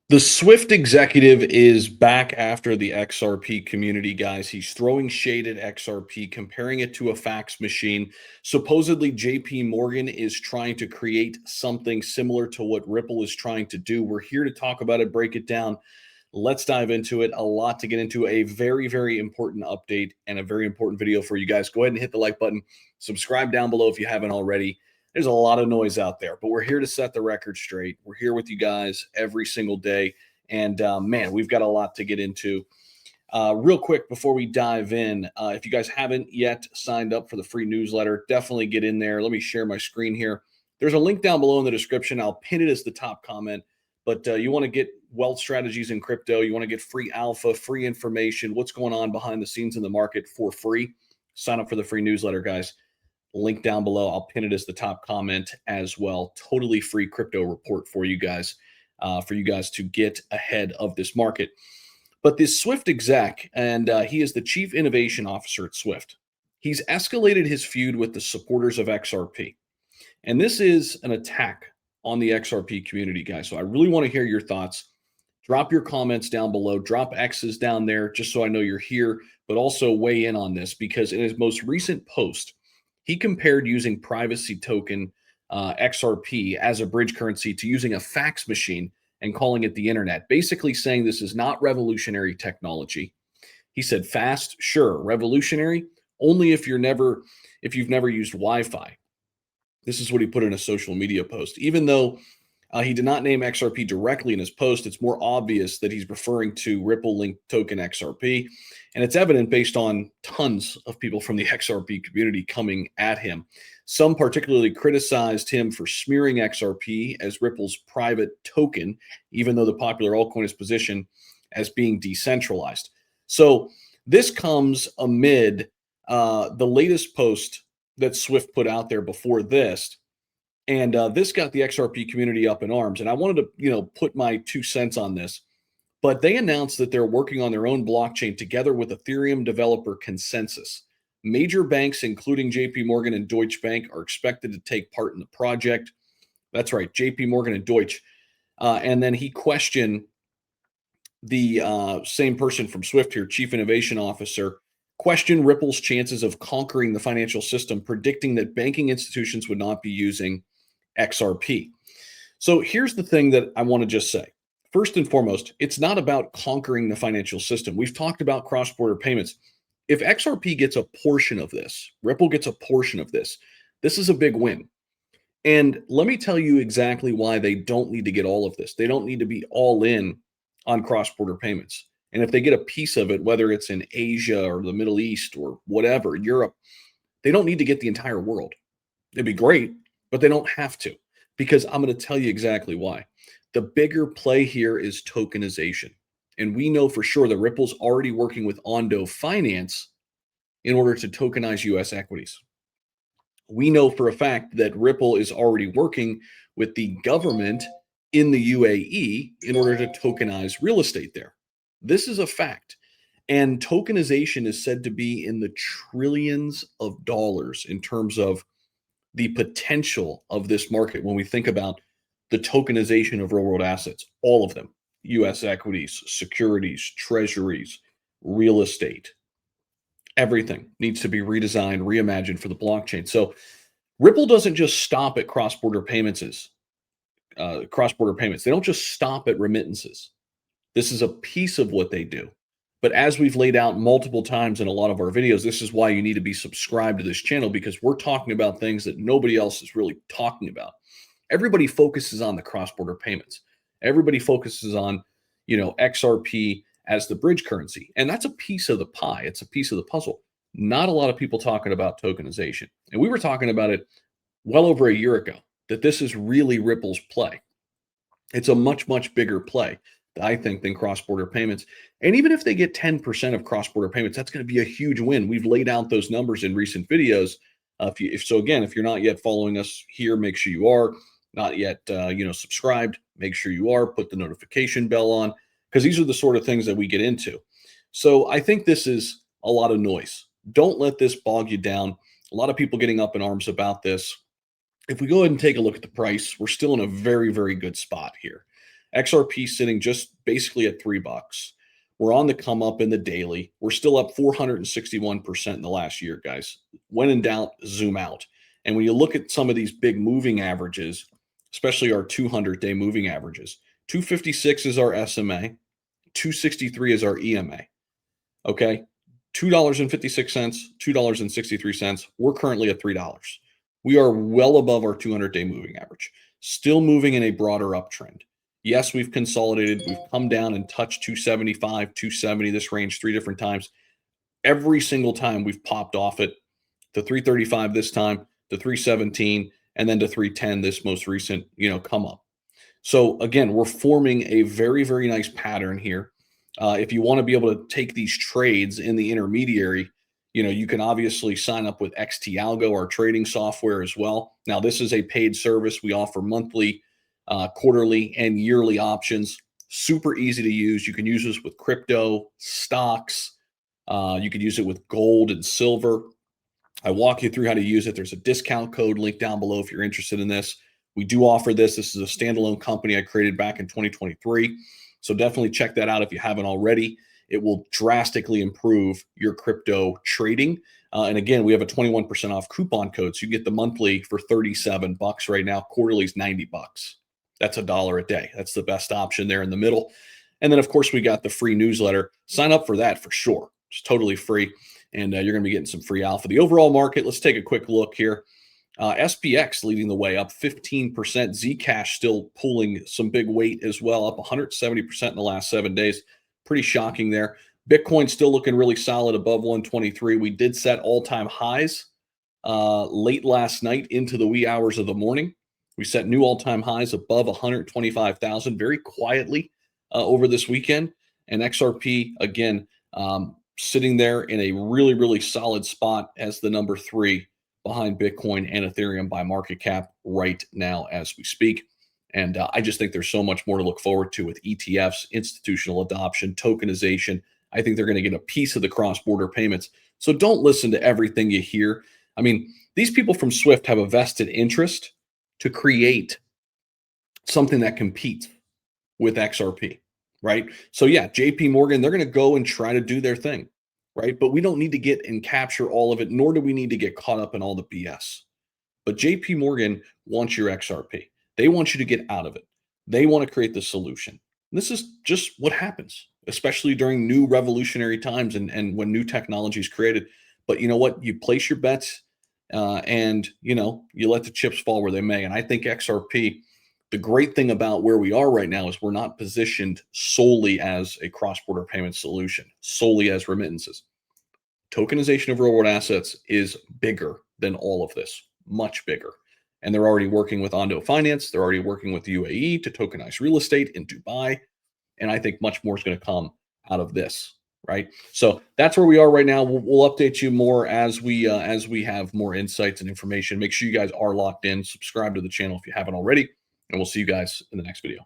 The Swift executive is back after the XRP community, guys. He's throwing shade at XRP, comparing it to a fax machine. Supposedly, JP Morgan is trying to create something similar to what Ripple is trying to do. We're here to talk about it, break it down. Let's dive into it. A lot to get into. A very, very important update and a very important video for you guys. Go ahead and hit the like button. Subscribe down below if you haven't already. There's a lot of noise out there, but we're here to set the record straight. We're here with you guys every single day. And man, we've got a lot to get into. Real quick before we dive in, if you guys haven't yet signed up for the free newsletter, definitely get in there. Let me share my screen here. There's a link down below in the description. I'll pin it as the top comment. But you want to get wealth strategies in crypto. You want to get free alpha, free information, what's going on behind the scenes in the market for free. Sign up for the free newsletter, guys. Link down below. I'll pin it as the top comment as well. Totally free crypto report for you guys to get ahead of this market. But this Swift exec, and he is the chief innovation officer at Swift. He's escalated his feud with the supporters of XRP. And this is an attack on the XRP community, guys. So I really want to hear your thoughts. Drop your comments down below. Drop X's down there just so I know you're here, but also weigh in on this because in his most recent post, he compared using privacy token XRP as a bridge currency to using a fax machine and calling it the internet, basically saying this is not revolutionary technology. He said fast, sure, revolutionary, only if you've never used Wi-Fi. This is what he put in a social media post. Even though he did not name XRP directly in his post, it's more obvious that he's referring to Ripple linked token XRP. And it's evident based on tons of people from the XRP community coming at him. Some particularly criticized him for smearing XRP as Ripple's private token, even though the popular altcoin is positioned as being decentralized. So this comes amid the latest post that Swift put out there before this. And this got the XRP community up in arms. And I wanted to, put my 2 cents on this. But they announced that they're working on their own blockchain together with Ethereum developer Consensus. Major banks, including JP Morgan and Deutsche Bank, are expected to take part in the project. That's right, JP Morgan and Deutsche. And then he questioned the same person from Swift here, Chief Innovation Officer, questioned Ripple's chances of conquering the financial system, predicting that banking institutions would not be using XRP. So here's the thing that I want to just say. First and foremost, it's not about conquering the financial system. We've talked about cross-border payments. If XRP gets a portion of this, Ripple gets a portion of this, this is a big win. And let me tell you exactly why they don't need to get all of this. They don't need to be all in on cross-border payments. And if they get a piece of it, whether it's in Asia or the Middle East or whatever, Europe, they don't need to get the entire world. It'd be great, but they don't have to, because I'm going to tell you exactly why. The bigger play here is tokenization. And we know for sure that Ripple's already working with Ondo Finance in order to tokenize US equities. We know for a fact that Ripple is already working with the government in the UAE in order to tokenize real estate there. This is a fact. And tokenization is said to be in the trillions of dollars in terms of the potential of this market when we think about the tokenization of real world assets, all of them, US equities, securities, treasuries, real estate, everything needs to be redesigned, reimagined for the blockchain. So Ripple doesn't just stop at cross-border payments. They don't just stop at remittances. This is a piece of what they do. But as we've laid out multiple times in a lot of our videos, this is why you need to be subscribed to this channel, because we're talking about things that nobody else is really talking about. Everybody focuses on the cross-border payments. Everybody focuses on, XRP as the bridge currency. And that's a piece of the pie. It's a piece of the puzzle. Not a lot of people talking about tokenization. And we were talking about it well over a year ago, that this is really Ripple's play. It's a much, much bigger play, I think, than cross-border payments. And even if they get 10% of cross-border payments, that's going to be a huge win. We've laid out those numbers in recent videos. If you're not yet following us here, make sure you are. Not yet, subscribed, make sure you are. Put the notification bell on, because these are the sort of things that we get into. So I think this is a lot of noise. Don't let this bog you down. A lot of people getting up in arms about this. If we go ahead and take a look at the price, we're still in a very, very good spot here. XRP sitting just basically at $3. We're on the come up in the daily. We're still up 461% in the last year, guys. When in doubt, zoom out. And when you look at some of these big moving averages, especially our 200-day moving averages, 256 is our SMA, 263 is our EMA. Okay, $2.56, $2.63. We're currently at $3. We are well above our 200-day moving average, still moving in a broader uptrend. Yes, we've consolidated. We've come down and touched 275, 270, this range 3 different times. Every single time we've popped off it to 335 this time, to 317, and then to 310 this most recent, come up. So again, we're forming a very, very nice pattern here. If you want to be able to take these trades in the intermediary, you can obviously sign up with XT Algo, our trading software as well. Now, this is a paid service. We offer monthly, quarterly, and yearly options. Super easy to use. You can use this with crypto, stocks. You can use it with gold and silver. I walk you through how to use it. There's a discount code linked down below if you're interested in this. We do offer this. This is a standalone company I created back in 2023. So definitely check that out if you haven't already. It will drastically improve your crypto trading. And again, we have a 21% off coupon code. So you get the monthly for $37 right now. Quarterly is $90. That's $1 a day. That's the best option there in the middle. And then, of course, we got the free newsletter. Sign up for that for sure. It's totally free. And you're going to be getting some free alpha. The overall market, let's take a quick look here. SPX leading the way, up 15%. Zcash still pulling some big weight as well, up 170% in the last 7 days. Pretty shocking there. Bitcoin still looking really solid above 123. We did set all-time highs late last night into the wee hours of the morning. We set new all-time highs above 125,000 very quietly over this weekend. And XRP, again, sitting there in a really, really solid spot as the number 3 behind Bitcoin and Ethereum by market cap right now as we speak. And I just think there's so much more to look forward to with ETFs, institutional adoption, tokenization. I think they're going to get a piece of the cross-border payments. So don't listen to everything you hear. I mean, these people from Swift have a vested interest to create something that competes with XRP, right? So yeah, JP Morgan, they're going to go and try to do their thing, right? But we don't need to get and capture all of it, nor do we need to get caught up in all the BS. But JP Morgan wants your XRP. They want you to get out of it. They want to create the solution. And this is just what happens, especially during new revolutionary times and when new technology is created. But you know what? You place your bets and, you let the chips fall where they may. And I think XRP, the great thing about where we are right now is we're not positioned solely as a cross-border payment solution, solely as remittances. Tokenization of real-world assets is bigger than all of this, much bigger. And they're already working with Ondo Finance. They're already working with the UAE to tokenize real estate in Dubai. And I think much more is going to come out of this, right? So that's where we are right now. We'll update you more as we have more insights and information. Make sure you guys are locked in. Subscribe to the channel if you haven't already. And we'll see you guys in the next video.